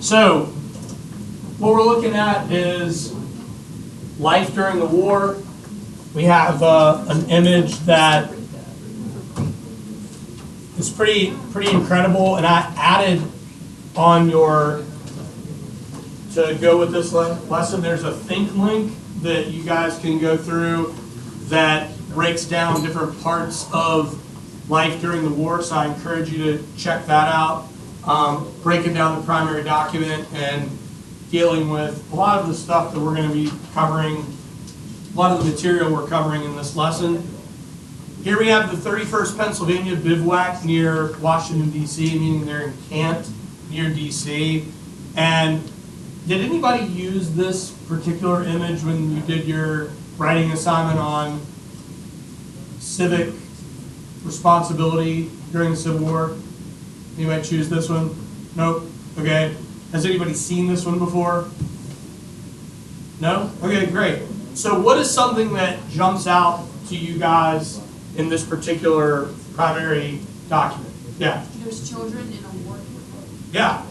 So, what we're looking at is life during the war. We have an image that is pretty incredible, and I added on to go with this lesson, there's a think link that you guys can go through that breaks down different parts of life during the war, so I encourage you to check that out. Breaking down the primary document and dealing with a lot of the stuff that we're going to be covering, a lot of the material we're covering in this lesson. Here we have the 31st Pennsylvania bivouac near Washington, D.C., meaning they're encamped near D.C. And did anybody use this particular image when you did your writing assignment on civic responsibility during the Civil War? Anybody choose this one? Nope. Okay. Has anybody seen this one before? No? Okay, great. So what is something that jumps out to you guys in this particular primary document? Yeah? There's children in a war. Yeah.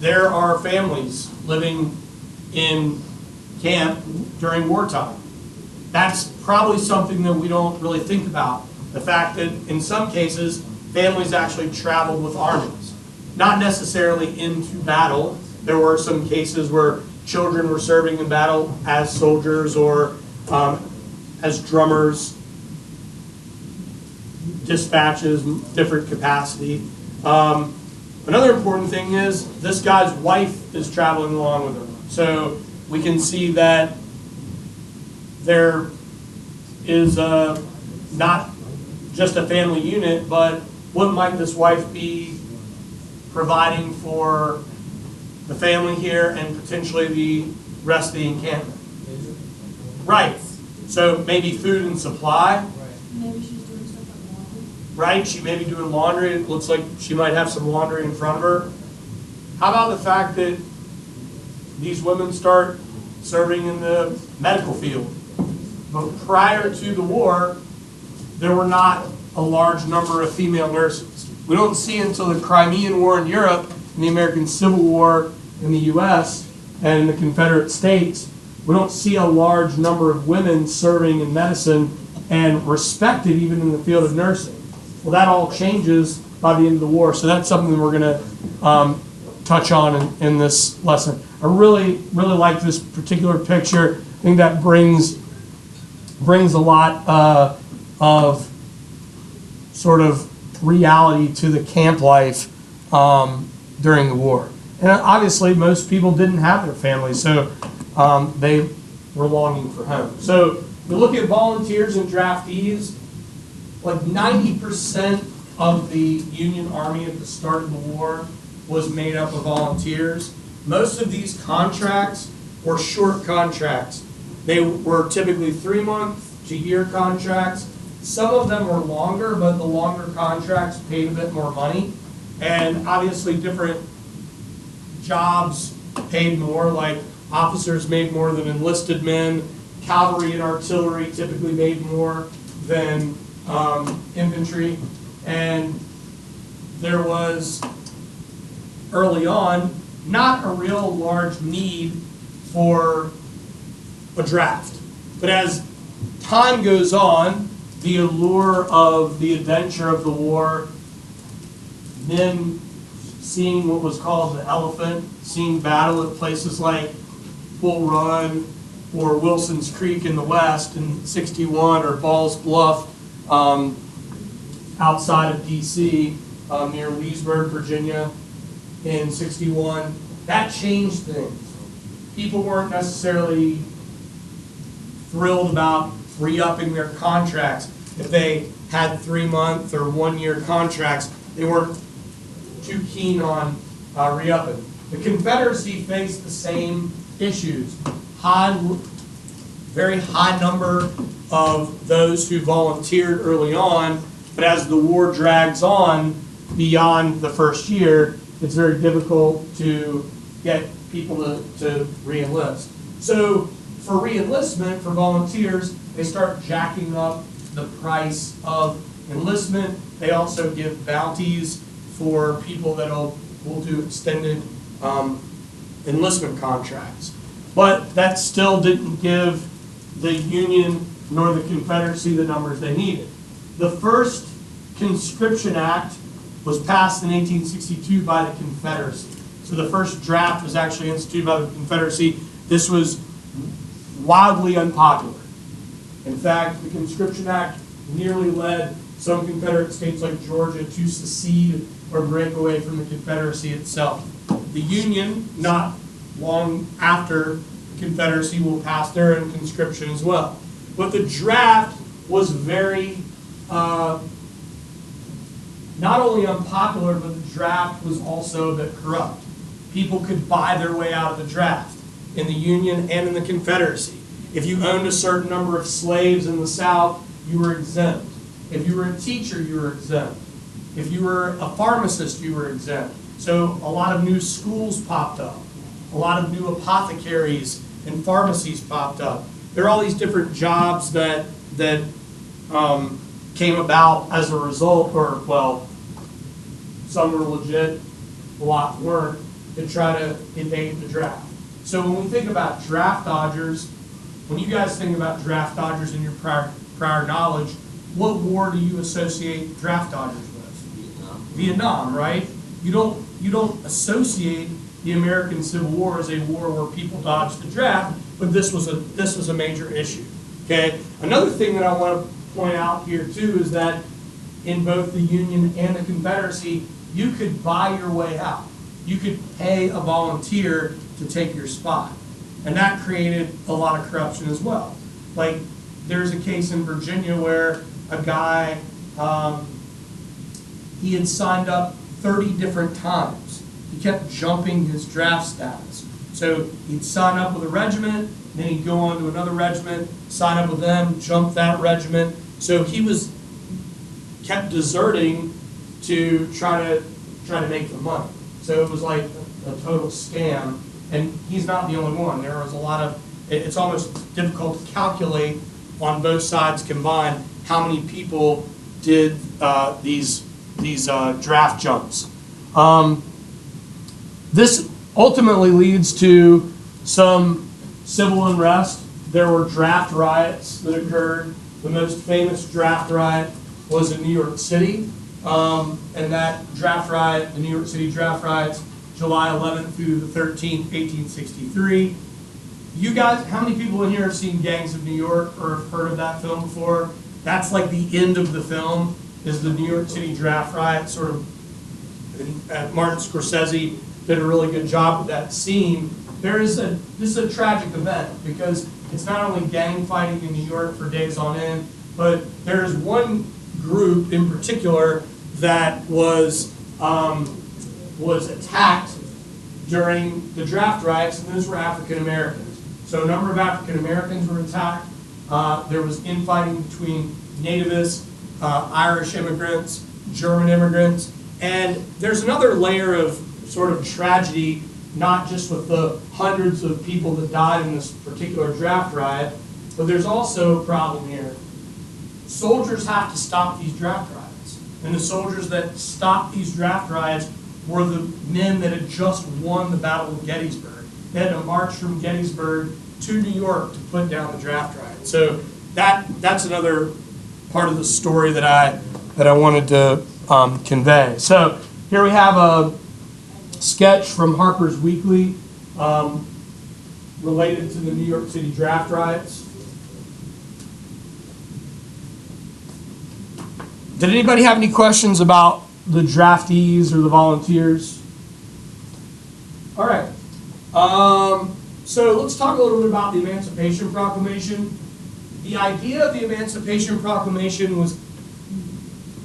There are families living in camp during wartime. That's probably something that we don't really think about. The fact that in some cases, families actually traveled with armies. Not necessarily into battle. There were some cases where children were serving in battle as soldiers or as drummers, dispatches, different capacity. Another important thing is this guy's wife is traveling along with him. So we can see that there is not just a family unit, but what might this wife be providing for the family here and potentially the rest of the encampment? Right. So maybe food and supply. Maybe she's doing stuff like laundry. Right. She may be doing laundry. It looks like she might have some laundry in front of her. How about the fact that these women start serving in the medical field? But prior to the war, there were not a large number of female nurses. We don't see until the Crimean War in Europe and the American Civil War in the U.S. and in the Confederate States, we don't see a large number of women serving in medicine and respected even in the field of nursing. Well, that all changes by the end of the war, so that's something that we're going to touch on in this lesson. I really like this particular picture. I think that brings a lot of sort of reality to the camp life during the war. And obviously most people didn't have their families, so they were longing for home. So we look at volunteers and draftees. Like 90% of the Union Army at the start of the war was made up of volunteers. Most of these contracts were short contracts. They were typically 3-month to year contracts. Some of them were longer, but the longer contracts paid a bit more money. And obviously different jobs paid more, like officers made more than enlisted men. Cavalry and artillery typically made more than infantry. And there was, early on, not a real large need for a draft. But as time goes on, the allure of the adventure of the war, men seeing what was called the elephant, seeing battle at places like Bull Run or Wilson's Creek in the west in '61, or Ball's Bluff outside of D.C. Near Leesburg, Virginia in '61. That changed things. People weren't necessarily thrilled about re-upping their contracts. If they had 3-month or 1-year contracts, they weren't too keen on re-upping. The Confederacy faced the same issues. Very high number of those who volunteered early on, but as the war drags on beyond the first year, it's very difficult to get people to re-enlist. So for re-enlistment, for volunteers, they start jacking up the price of enlistment. They also give bounties for people that will do extended enlistment contracts. But that still didn't give the Union nor the Confederacy the numbers they needed. The first Conscription Act was passed in 1862 by the Confederacy. So the first draft was actually instituted by the Confederacy. This was wildly unpopular. In fact, the Conscription Act nearly led some Confederate states like Georgia to secede or break away from the Confederacy itself. The Union, not long after the Confederacy, will pass their own conscription as well. But the draft was very, not only unpopular, but the draft was also a bit corrupt. People could buy their way out of the draft in the Union and in the Confederacy. If you owned a certain number of slaves in the South, you were exempt. If you were a teacher, you were exempt. If you were a pharmacist, you were exempt. So a lot of new schools popped up. A lot of new apothecaries and pharmacies popped up. There are all these different jobs that came about as a result, or, well, some were legit, a lot weren't, to try to evade the draft. So when we think about draft dodgers, when you guys think about draft dodgers in your prior knowledge, what war do you associate draft dodgers with? Vietnam, right? You don't associate the American Civil War as a war where people dodged the draft, but this was a major issue. Okay. Another thing that I want to point out here too is that in both the Union and the Confederacy, you could buy your way out. You could pay a volunteer to take your spot, and that created a lot of corruption as well. Like, there's a case in Virginia where a guy, he had signed up 30 different times. He kept jumping his draft status. So he'd sign up with a regiment, then he'd go on to another regiment, sign up with them, jump that regiment. So he kept deserting to try to make the money. So it was like a total scam, and he's not the only one. There was a lot of, it's almost difficult to calculate on both sides combined how many people did these draft jumps. This ultimately leads to some civil unrest. There were draft riots that occurred. The most famous draft riot was in New York City. And that draft riot, the New York City draft riots, July 11th through the 13th, 1863. You guys, how many people in here have seen Gangs of New York or have heard of that film before? That's like the end of the film, is the New York City draft riot. Sort of, Martin Scorsese did a really good job with that scene. This is a tragic event because it's not only gang fighting in New York for days on end, but there's one group in particular that was attacked during the draft riots, and those were African Americans. So a number of African Americans were attacked. There was infighting between nativists, Irish immigrants, German immigrants, and there's another layer of sort of tragedy, not just with the hundreds of people that died in this particular draft riot, but there's also a problem here. Soldiers have to stop these draft riots. And the soldiers that stopped these draft riots were the men that had just won the Battle of Gettysburg. They had to march from Gettysburg to New York to put down the draft riot. So that's another part of the story that I wanted to convey. So here we have a sketch from Harper's Weekly related to the New York City draft riots. Did anybody have any questions about the draftees or the volunteers? All right. So let's talk a little bit about the Emancipation Proclamation. The idea of the Emancipation Proclamation was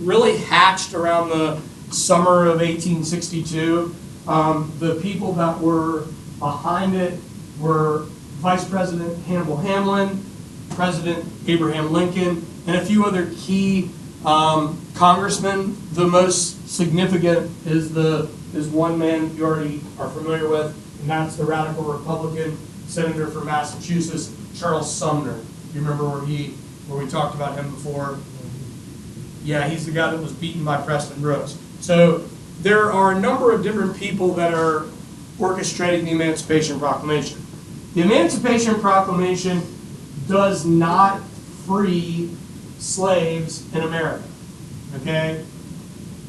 really hatched around the summer of 1862. The people that were behind it were Vice President Hannibal Hamlin, President Abraham Lincoln, and a few other key congressmen. The most significant is one man you already are familiar with, and that's the radical Republican senator from Massachusetts, Charles Sumner. You remember where we talked about him before? Yeah, he's the guy that was beaten by Preston Brooks. So there are a number of different people that are orchestrating the Emancipation Proclamation. The Emancipation Proclamation does not free slaves in America. Okay?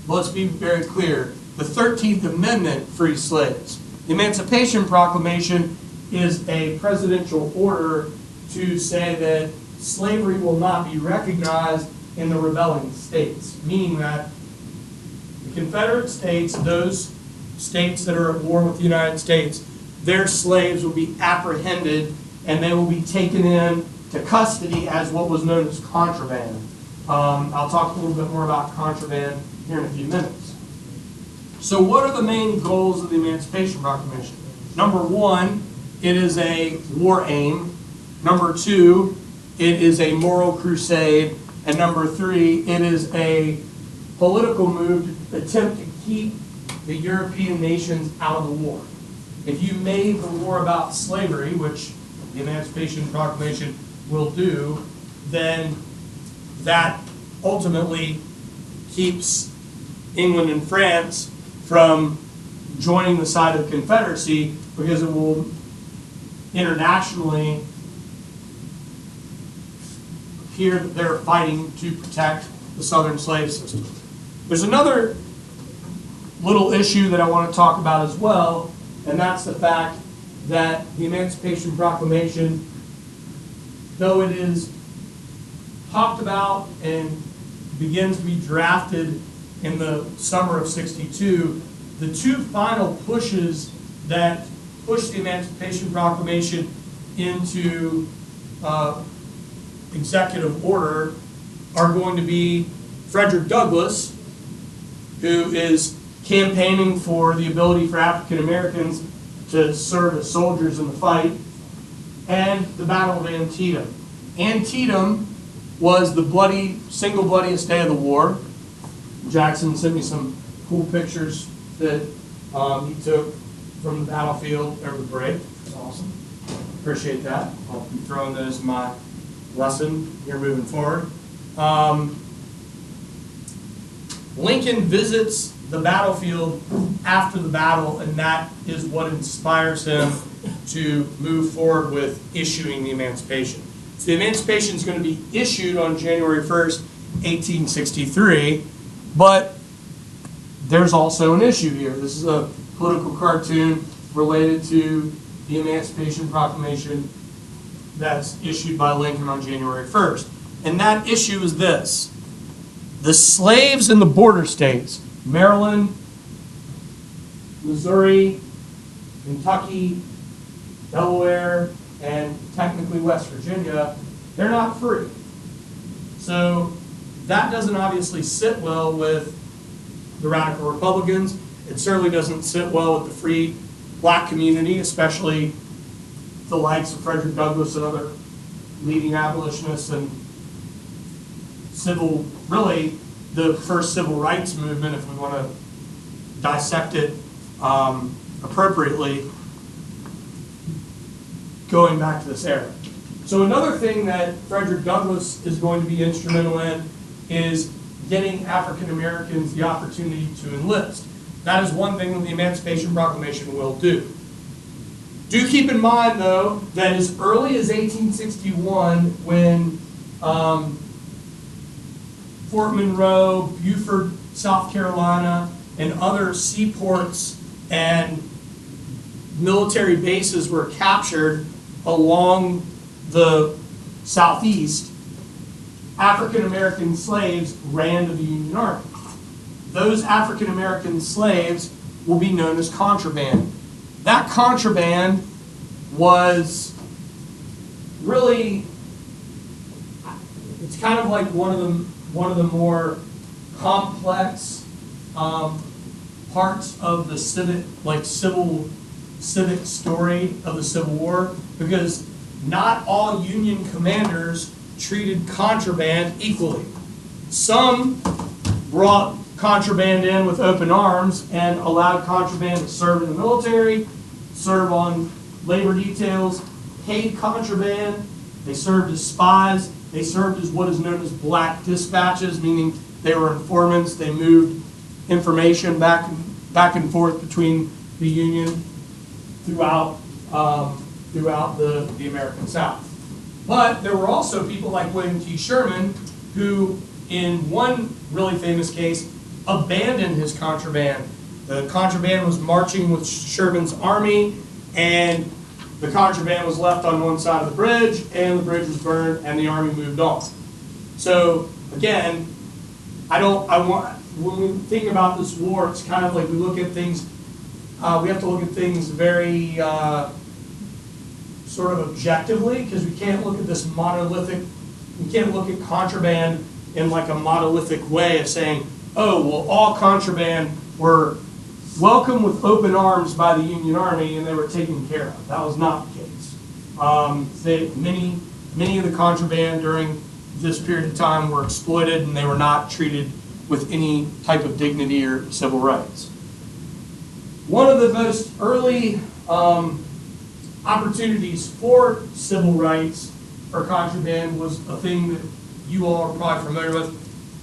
Let's be very clear. The 13th Amendment frees slaves. The Emancipation Proclamation is a presidential order to say that slavery will not be recognized in the rebelling states, meaning that the Confederate States, those states that are at war with the United States, their slaves will be apprehended and they will be taken in to custody as what was known as contraband. I'll talk a little bit more about contraband here in a few minutes. So what are the main goals of the Emancipation Proclamation? Number one, it is a war aim. Number two, it is a moral crusade. And number three, it is a political move to attempt to keep the European nations out of the war. If you made the war about slavery, which the Emancipation Proclamation will do, then that ultimately keeps England and France from joining the side of the Confederacy, because it will internationally appear that they're fighting to protect the Southern slave system. There's another little issue that I want to talk about as well, and that's the fact that the Emancipation Proclamation, though it is talked about and begins to be drafted in the summer of '62, the two final pushes that push the Emancipation Proclamation into executive order are going to be Frederick Douglass, who is campaigning for the ability for African Americans to serve as soldiers in the fight, and the Battle of Antietam. Antietam was the single bloodiest day of the war. Jackson sent me some cool pictures that he took from the battlefield over the break. It's awesome. Appreciate that. I'll be throwing those in my lesson here moving forward. Lincoln visits the battlefield after the battle, and that is what inspires him to move forward with issuing the Emancipation. So the Emancipation is going to be issued on January 1st, 1863, but there's also an issue here. This is a political cartoon related to the Emancipation Proclamation that's issued by Lincoln on January 1st. And that issue is this: the slaves in the border states, Maryland, Missouri, Kentucky, Delaware, and technically West Virginia, they're not free. So that doesn't obviously sit well with the radical Republicans. It certainly doesn't sit well with the free black community, especially the likes of Frederick Douglass and other leading abolitionists and really the first civil rights movement, if we want to dissect it appropriately, going back to this era. So another thing that Frederick Douglass is going to be instrumental in is getting African Americans the opportunity to enlist. That is one thing that the Emancipation Proclamation will do. Do keep in mind, though, that as early as 1861, when Fort Monroe, Beaufort, South Carolina, and other seaports and military bases were captured along the southeast, African American slaves ran to the Union Army. Those African American slaves will be known as contraband. That contraband was really, it's kind of like one of the more complex parts of the civic story of the Civil War, because not all Union commanders treated contraband equally. Some brought contraband in with open arms and allowed contraband to serve in the military, serve on labor details, paid contraband. They served as spies. They served as what is known as black dispatches, meaning they were informants. They moved information back and forth between the Union throughout the American South. But there were also people like William T. Sherman who, in one really famous case, abandoned his contraband. The contraband was marching with Sherman's army, and the contraband was left on one side of the bridge, and the bridge was burned, and the army moved on. So again, when we think about this war, it's kind of like we look at things, we have to look at things very sort of objectively, because we can't look at this monolithic, we can't look at contraband in like a monolithic way of saying, oh, well, all contraband were welcomed with open arms by the Union Army and they were taken care of. That was not the case. Many of the contraband during this period of time were exploited, and they were not treated with any type of dignity or civil rights. One of the most early opportunities for civil rights for contraband was a thing that you all are probably familiar with.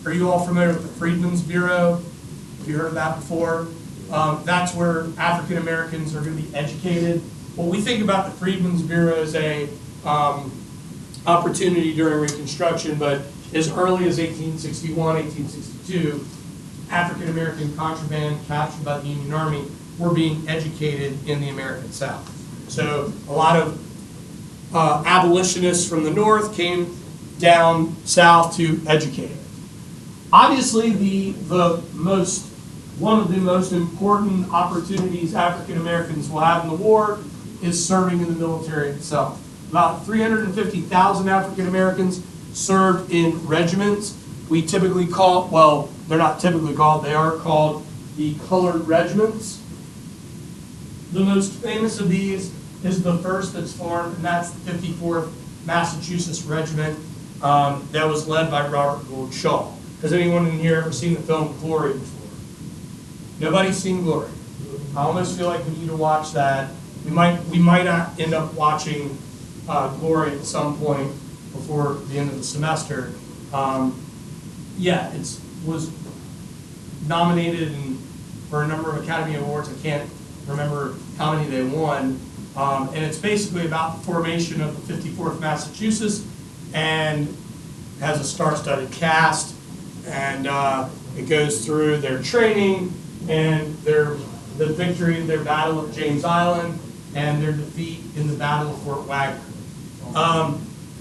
Are you all familiar with the Freedmen's Bureau? Have you heard of that before? That's where African Americans are going to be educated. Well, we think about the Freedmen's Bureau as a opportunity during Reconstruction, but as early as 1861, 1862, African American contraband captured by the Union Army were being educated in the American South. So a lot of abolitionists from the North came down south to educate it. Obviously, one of the most important opportunities African Americans will have in the war is serving in the military itself. About 350,000 African Americans served in regiments. We typically call, well, they're not typically called, they are called the colored regiments. The most famous of these is the first that's formed, and that's the 54th Massachusetts Regiment that was led by Robert Gould Shaw. Has anyone in here ever seen the film Glory before? Nobody's seen Glory. I almost feel like we need to watch that. We might end up watching Glory at some point before the end of the semester. Yeah, it was nominated for a number of Academy Awards. I can't remember how many they won. And it's basically about the formation of the 54th Massachusetts, and has a star-studded cast, and it goes through their training and the victory in their battle of James Island and their defeat in the Battle of Fort Wagner.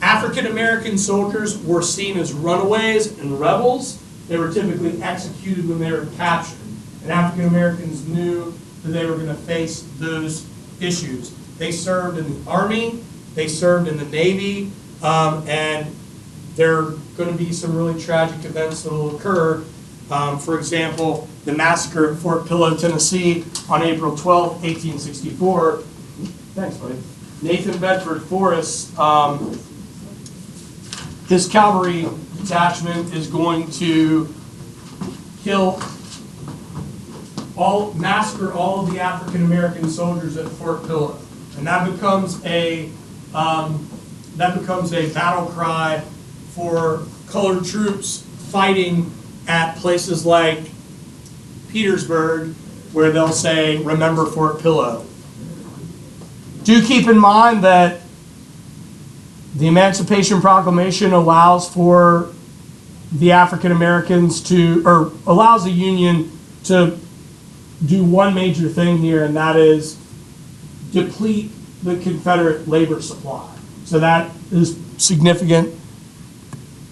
African American soldiers were seen as runaways and rebels. They were typically executed when they were captured, and African Americans knew that they were going to face those issues. They served in the Army, they served in the Navy, and there are going to be some really tragic events that will occur. For example, the massacre at Fort Pillow, Tennessee on April 12, 1864. Thanks, buddy. Nathan Bedford Forrest, his cavalry detachment is going to massacre all of the African American soldiers at Fort Pillow, and that becomes a battle cry for colored troops fighting at places like Petersburg, where they'll say, "Remember Fort Pillow." Do keep in mind that the Emancipation Proclamation allows for the African Americans allows the Union to do one major thing here, and that is deplete the Confederate labor supply. So that is significant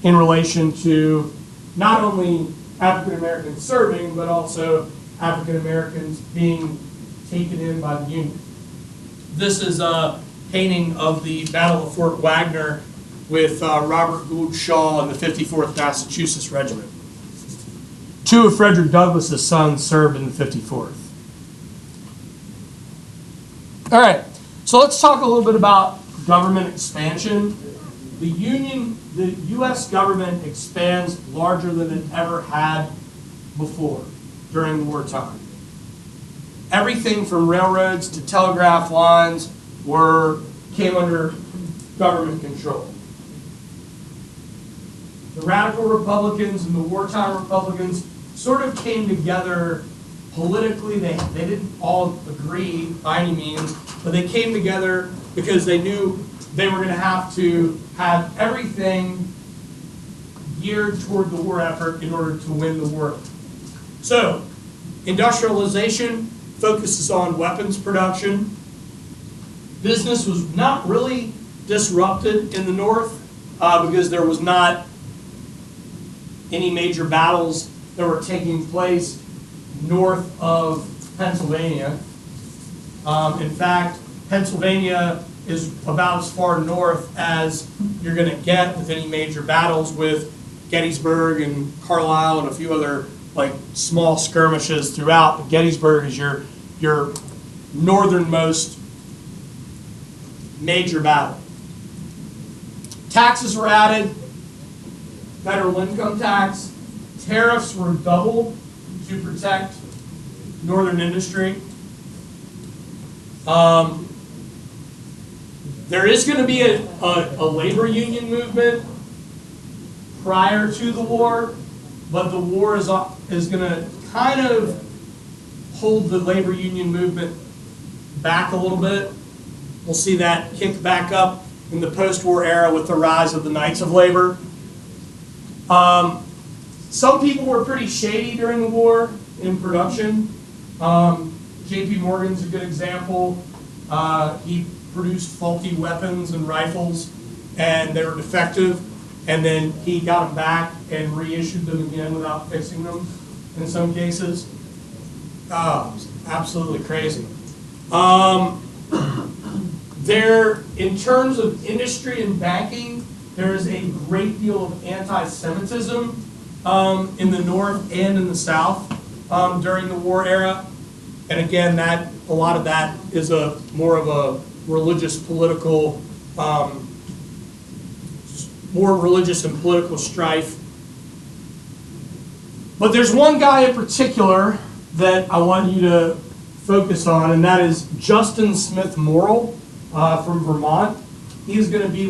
in relation to not only African Americans serving, but also African Americans being taken in by the Union. This is a painting of the Battle of Fort Wagner with Robert Gould Shaw and the 54th Massachusetts Regiment. Two of Frederick Douglass's sons served in the 54th. All right, so let's talk a little bit about government expansion. The U.S. government expands larger than it ever had before during wartime. Everything from railroads to telegraph lines came under government control. The radical Republicans and the wartime Republicans sort of came together politically, they didn't all agree by any means, but they came together because they knew they were going to have everything geared toward the war effort in order to win the war. So, industrialization focuses on weapons production. Business was not really disrupted in the North because there was not any major battles that were taking place north of Pennsylvania. In fact, Pennsylvania is about as far north as you're going to get with any major battles, with Gettysburg and Carlisle and a few other like small skirmishes throughout. But Gettysburg is your northernmost major battle. Taxes were added, federal income tax, tariffs were doubled to protect northern industry. There is going to be a labor union movement prior to the war, but the war is going to kind of hold the labor union movement back a little bit. We'll see that kick back up in the post-war era with the rise of the Knights of Labor. Some people were pretty shady during the war in production. J.P. Morgan's a good example. He produced faulty weapons and rifles, and they were defective, and then he got them back and reissued them again without fixing them in some cases. Oh, absolutely crazy. In terms of industry and banking, there is a great deal of anti-Semitism in the North and in the South during the war era. And again, a lot of that is more of a religious, political, more religious and political strife. But there's one guy in particular that I want you to focus on, and that is Justin Smith Morrill from Vermont. He's going to be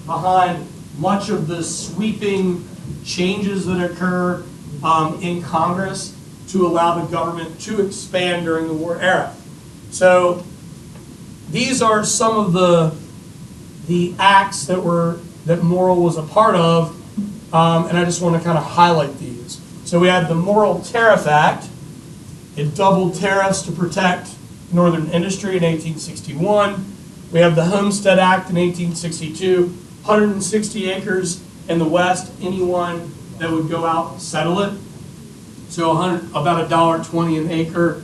behind much of the sweeping changes that occur in Congress to allow the government to expand during the war era. So these are some of the acts that Morrill was a part of, and I just want to kind of highlight these. So we have the Morrill Tariff Act. It doubled tariffs to protect northern industry in 1861. We have the Homestead Act in 1862, 160 acres in the West, anyone that would go out and settle it. So about $1.20 an acre.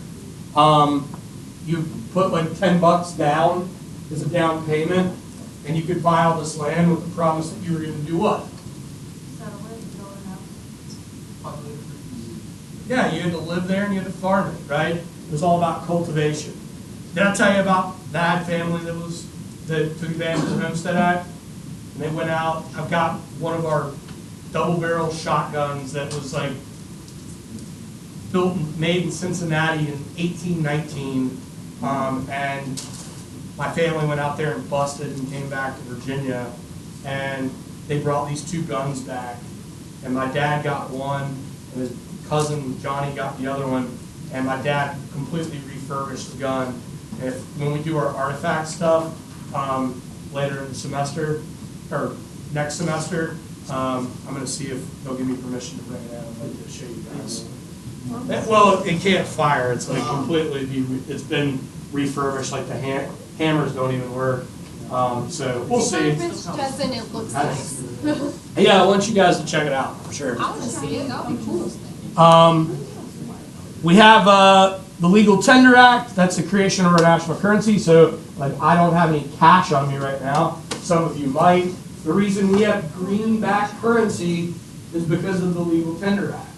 You put like $10 down as a down payment, and you could buy all this land with the promise that you were going to do what? Settle it, build a house. Yeah, you had to live there and you had to farm it, right? It was all about cultivation. Did I tell you about that family that took advantage of the Homestead Act? And they went out. I've got one of our double-barrel shotguns that was like made in Cincinnati in 1819, and my family went out there and busted and came back to Virginia, and they brought these two guns back, and my dad got one, and his cousin Johnny got the other one, and my dad completely refurbished the gun. When we do our artifact stuff later in the semester, or next semester, I'm going to see if they'll give me permission to bring it out. I'd like to show you guys. Well, it can't fire. It's like completely, it's been refurbished. Like the hammers don't even work. So we'll see. Justin, it looks nice. Yeah, I want you guys to check it out for sure. I want to see it. That'll be cool. We have the Legal Tender Act. That's the creation of our national currency. So, like, I don't have any cash on me right now. Some of you might. The reason we have greenback currency is because of the Legal Tender Act.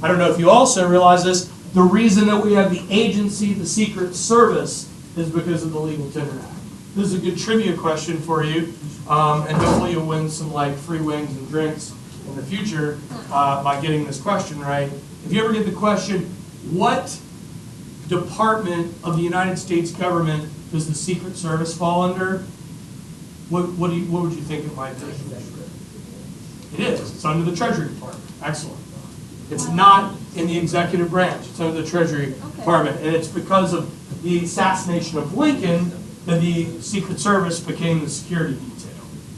I don't know if you also realize this. The reason that we have the agency, the Secret Service, is because of the Legal Tender Act. This is a good trivia question for you, and hopefully you'll win some like free wings and drinks in the future by getting this question right. If you ever get the question, what department of the United States government does the Secret Service fall under? What would you think it might be? It is. It's under the Treasury Department. Excellent. It's not in the executive branch. It's under the Treasury Department. And it's because of the assassination of Lincoln that the Secret Service became the security detail.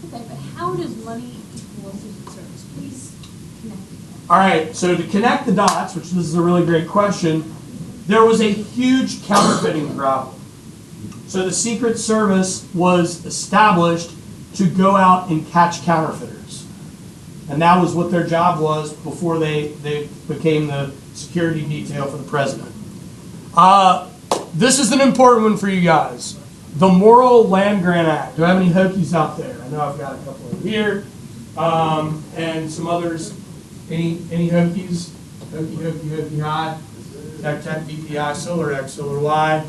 Okay, but how does money equal Secret Service? Please connect. All right, so to connect the dots, which this is a really great question, there was a huge counterfeiting problem. So the Secret Service was established to go out and catch counterfeiters. And that was what their job was before they became the security detail for the president. This is an important one for you guys. The Morrill Land Grant Act. Do I have any Hokies out there? I know I've got a couple over here. And some others. Any Hokies? Hokie, high. Tech, BPI, Solar X, Solar Y.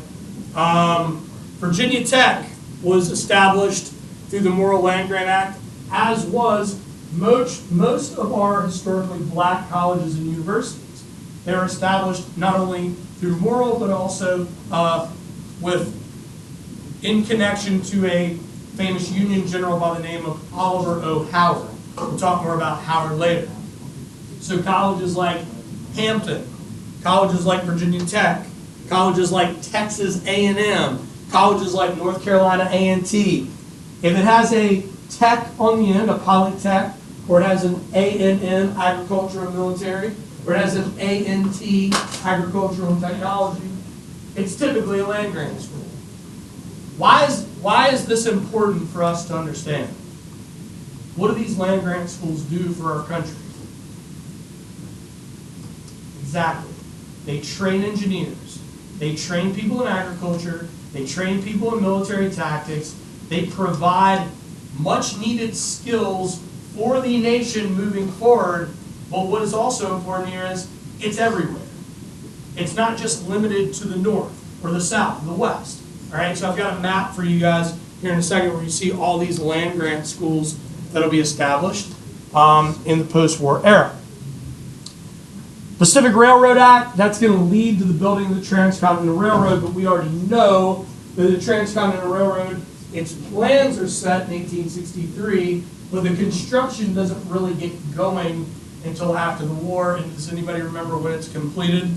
Virginia Tech was established through the Morrill Land Grant Act, as was most of our historically black colleges and universities. They were established not only through Morrill, but also in connection to a famous Union general by the name of Oliver O. Howard. We'll talk more about Howard later. So colleges like Hampton, colleges like Virginia Tech, colleges like Texas A&M, colleges like North Carolina A&T. If it has a tech on the end, a polytech, or it has an ANN, agriculture and military, or it has an ANT, agricultural and technology, it's typically a land grant school. Why is this important for us to understand? What do these land grant schools do for our country? Exactly. They train engineers. They train people in agriculture. They train people in military tactics. They provide much needed skills for the nation moving forward. But what is also important here is it's everywhere. It's not just limited to the north or the south or the west. All right, so I've got a map for you guys here in a second where you see all these land grant schools that'll be established in the post-war era. Pacific Railroad Act, that's going to lead to the building of the Transcontinental Railroad, but we already know that the Transcontinental Railroad, its plans are set in 1863, but the construction doesn't really get going until after the war. And does anybody remember when it's completed?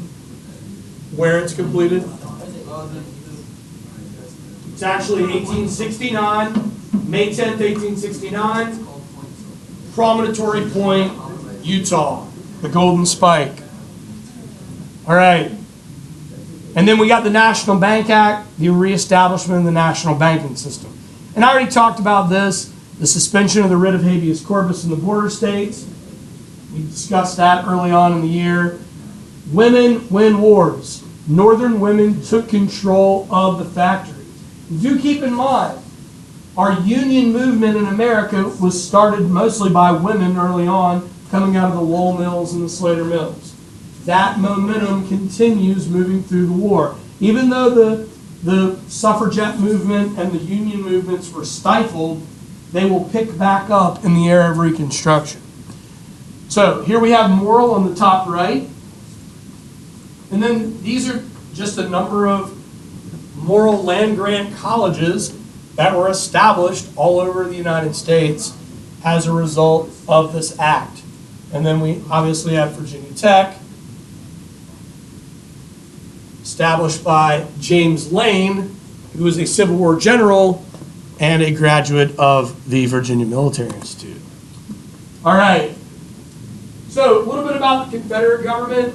Where it's completed? It's actually 1869, May 10th, 1869, Promontory Point, Utah, the Golden Spike. All right. And then we got the National Bank Act, the reestablishment of the national banking system. And I already talked about this, the suspension of the writ of habeas corpus in the border states. We discussed that early on in the year. Women win wars. Northern women took control of the factories. Do keep in mind, our union movement in America was started mostly by women early on, coming out of the Lowell mills and the Slater mills. That momentum continues moving through the war. Even though the suffragette movement and the union movements were stifled, they will pick back up in the era of Reconstruction. So here we have Morrill on the top right. And then these are just a number of Morrill land grant colleges that were established all over the United States as a result of this act. And then we obviously have Virginia Tech, established by James Lane, who was a Civil War general and a graduate of the Virginia Military Institute. All right. So a little bit about the Confederate government.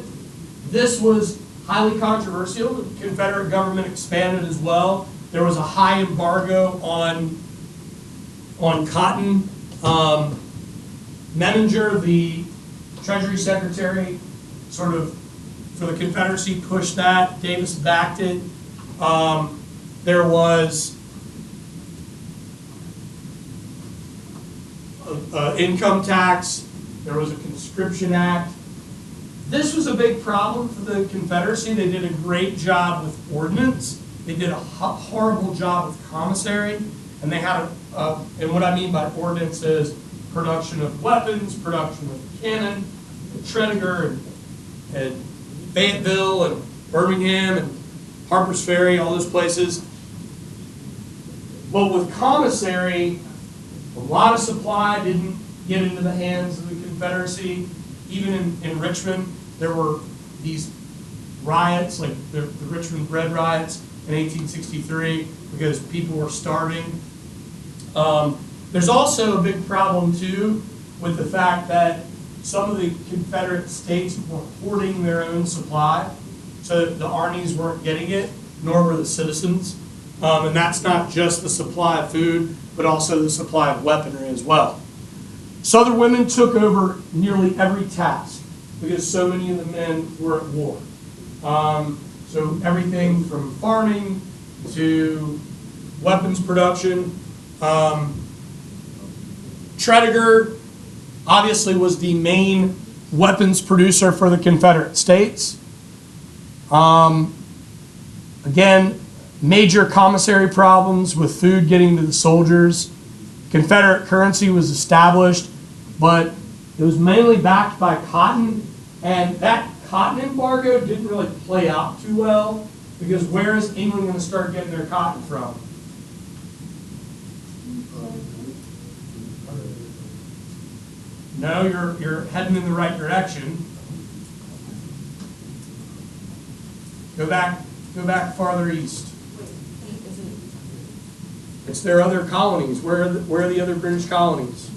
This was highly controversial. The Confederate government expanded as well. There was a high embargo on cotton. Memminger, the Treasury Secretary, sort of for the Confederacy, pushed that. Davis backed it. There was income tax. There was a conscription act. This was a big problem for the Confederacy. They did a great job with ordnance. They did a horrible job with commissary. And they had and what I mean by ordnance is production of weapons, production of cannon, and Tredegar, and Fayetteville, and Birmingham, and Harper's Ferry, all those places. But with commissary, a lot of supply didn't get into the hands of the Confederacy. Even in Richmond, there were these riots, like the Richmond Bread riots in 1863, because people were starving. There's also a big problem, too, with the fact that some of the Confederate states were hoarding their own supply, so the armies weren't getting it, nor were the citizens. And that's not just the supply of food, but also the supply of weaponry as well. Southern women took over nearly every task because so many of the men were at war. So everything from farming to weapons production. Tredegar obviously was the main weapons producer for the Confederate States. Again, major commissary problems with food getting to the soldiers. Confederate currency was established, but it was mainly backed by cotton, and that cotton embargo didn't really play out too well, because where is England going to start getting their cotton from? No, you're heading in the right direction. Go back farther east. It's their other colonies. Where are the other British colonies?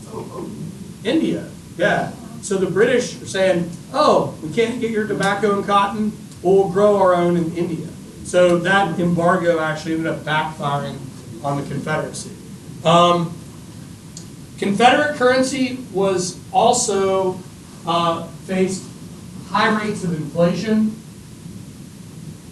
India. Yeah. So the British are saying, oh, we can't get your tobacco and cotton, we'll grow our own in India. So that embargo actually ended up backfiring on the Confederacy. Confederate currency was also faced high rates of inflation,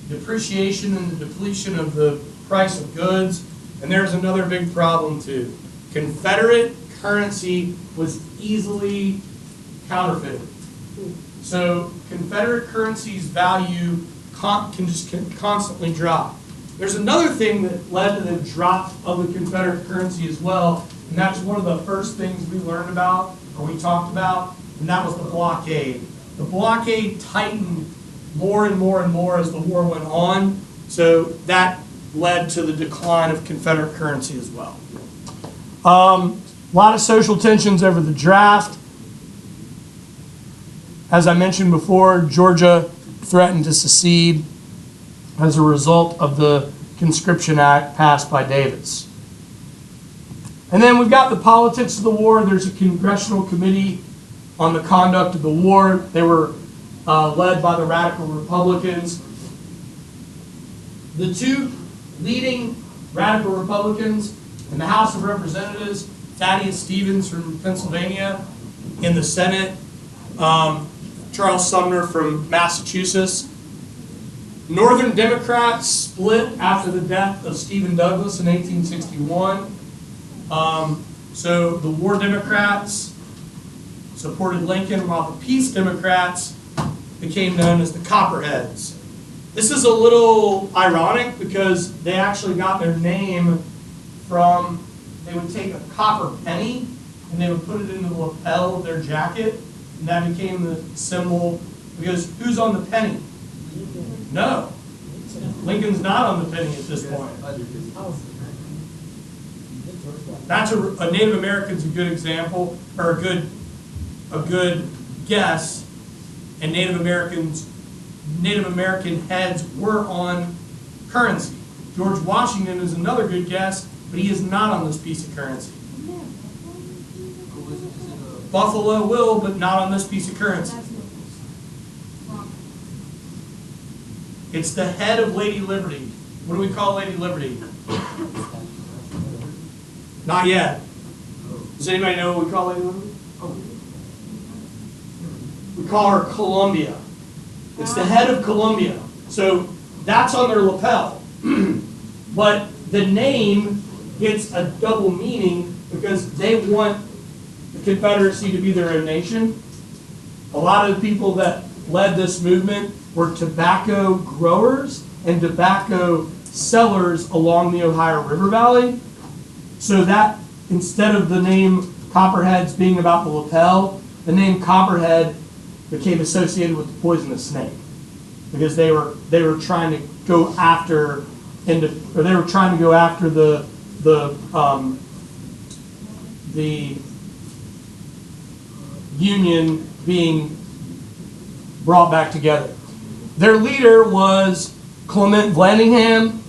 depreciation and the depletion of the price of goods, and there's another big problem too. Confederate currency was easily counterfeited. So Confederate currency's value can constantly drop. There's another thing that led to the drop of the Confederate currency as well, and that's one of the first things we learned about, or we talked about, and that was the blockade. The blockade tightened more and more and more as the war went on, so that led to the decline of Confederate currency as well. A lot of social tensions over the draft. As I mentioned before, Georgia threatened to secede as a result of the Conscription Act passed by Davis. And then we've got the politics of the war. There's a congressional committee on the conduct of the war. They were led by the radical Republicans. The two leading radical Republicans in the House of Representatives, Thaddeus Stevens from Pennsylvania, in the Senate, Charles Sumner from Massachusetts. Northern Democrats split after the death of Stephen Douglas in 1861. So the War Democrats supported Lincoln, while the Peace Democrats became known as the Copperheads. This is a little ironic because they actually got their name from, they would take a copper penny and they would put it in the lapel of their jacket, and that became the symbol, because who's on the penny? No. Lincoln's not on the penny at this point. That's a Native American's a good example, or a good guess, and Native American heads were on currency. George Washington is another good guess, but he is not on this piece of currency. Buffalo will, but not on this piece of currency. It's the head of Lady Liberty. What do we call Lady Liberty? Not yet. Does anybody know what we call Lady Liberty? We call her Columbia. It's the head of Columbia. So that's on their lapel. But the name gets a double meaning because they want the Confederacy to be their own nation. A lot of the people that led this movement were tobacco growers and tobacco sellers along the Ohio River Valley. So that instead of the name Copperheads being about the lapel, the name Copperhead became associated with the poisonous snake, because they were trying to go after the Union being brought back together. Their leader was Clement Vallandigham.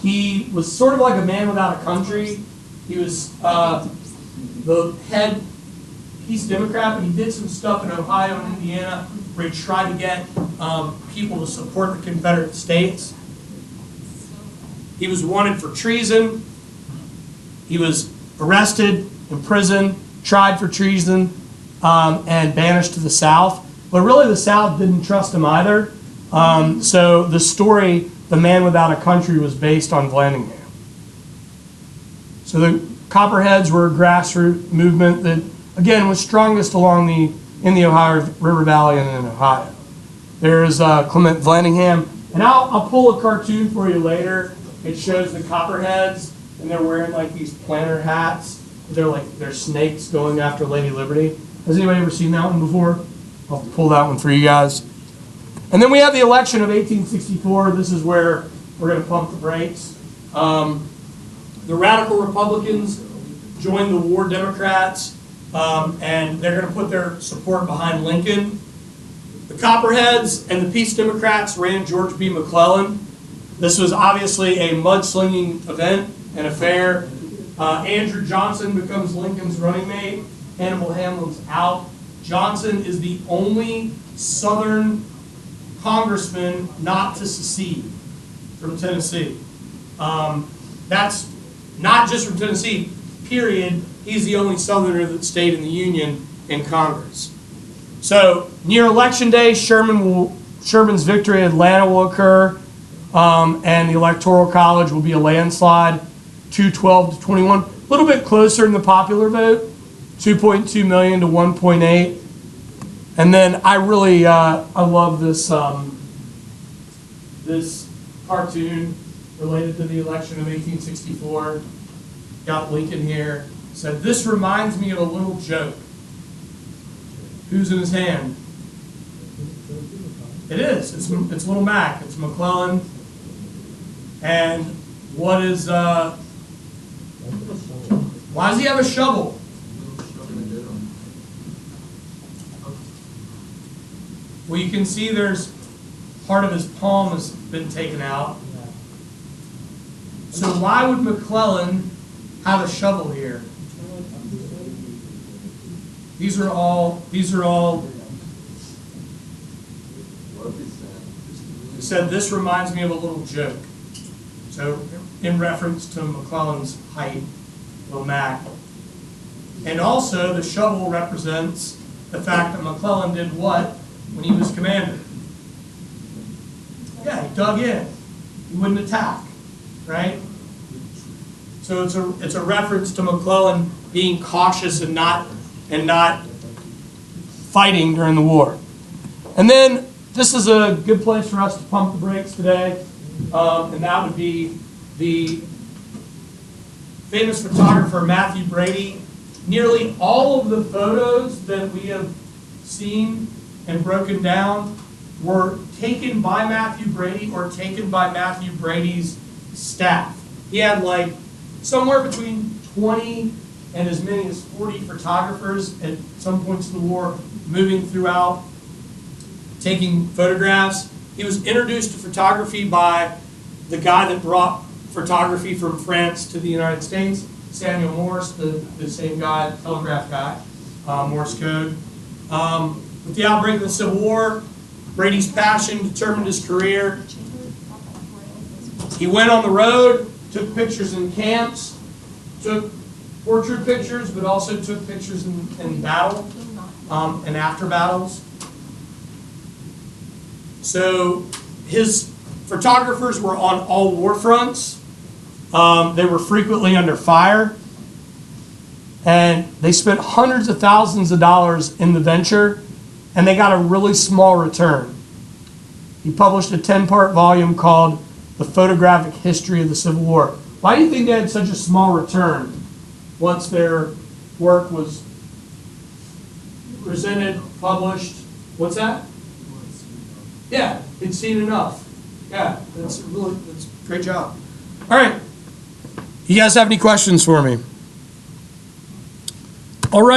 He was sort of like a man without a country. He was the head Peace Democrat, but he did some stuff in Ohio and Indiana where he tried to get people to support the Confederate States. He was wanted for treason. He was arrested, imprisoned, tried for treason, and banished to the South. But really the South didn't trust him either. So the story, The Man Without a Country, was based on Vallandigham. So the Copperheads were a grassroots movement that, again, was strongest in the Ohio River Valley and in Ohio. There's Clement Vallandigham. And I'll pull a cartoon for you later. It shows the Copperheads, and they're wearing like these planter hats. They're snakes going after Lady Liberty. Has anybody ever seen that one before? I'll pull that one for you guys. And then we have the election of 1864. This is where we're going to pump the brakes. The radical Republicans joined the war Democrats, and they're going to put their support behind Lincoln. The Copperheads and the Peace Democrats ran George B. McClellan. This was obviously a mudslinging event, an affair. Andrew Johnson becomes Lincoln's running mate. Hannibal Hamlin's out. Johnson is the only Southern congressman not to secede from Tennessee. That's not just from Tennessee, period. He's the only Southerner that stayed in the Union in Congress. So near Election Day, Sherman's victory in Atlanta will occur, and the Electoral College will be a landslide, 212 to 21. A little bit closer in the popular vote, 2.2 million to 1.8. And then I really I love this this cartoon related to the election of 1864. Got Lincoln here. Said, "This reminds me of a little joke." Who's in his hand? It is. It's Little Mac. It's McClellan. And what is why does he have a shovel? Well, you can see there's part of his palm has been taken out. So why would McClellan have a shovel here? These are all it said, "This reminds me of a little joke." So in reference to McClellan's height, Little Mac. And also the shovel represents the fact that McClellan did what when he was commander? Yeah, he dug in. He wouldn't attack, right? So it's a reference to McClellan being cautious and not fighting during the war. And then this is a good place for us to pump the brakes today, and that would be the famous photographer Mathew Brady. Nearly all of the photos that we have seen and broken down were taken by Mathew Brady or taken by Mathew Brady's staff. He had like somewhere between 20 and as many as 40 photographers at some points in the war moving throughout, taking photographs. He was introduced to photography by the guy that brought photography from France to the United States, Samuel Morse, the same guy, telegraph guy, Morse code. With the outbreak of the Civil War, Brady's passion determined his career. He went on the road, took pictures in camps, took portrait pictures, but also took pictures in battle and after battles. So his photographers were on all war fronts. They were frequently under fire. And they spent hundreds of thousands of dollars in the venture, and they got a really small return. He published a 10-part volume called The Photographic History of the Civil War. Why do you think they had such a small return once their work was presented, published? What's that? Yeah, it's seen enough. Yeah, that's a great job. All right. You guys have any questions for me? All right.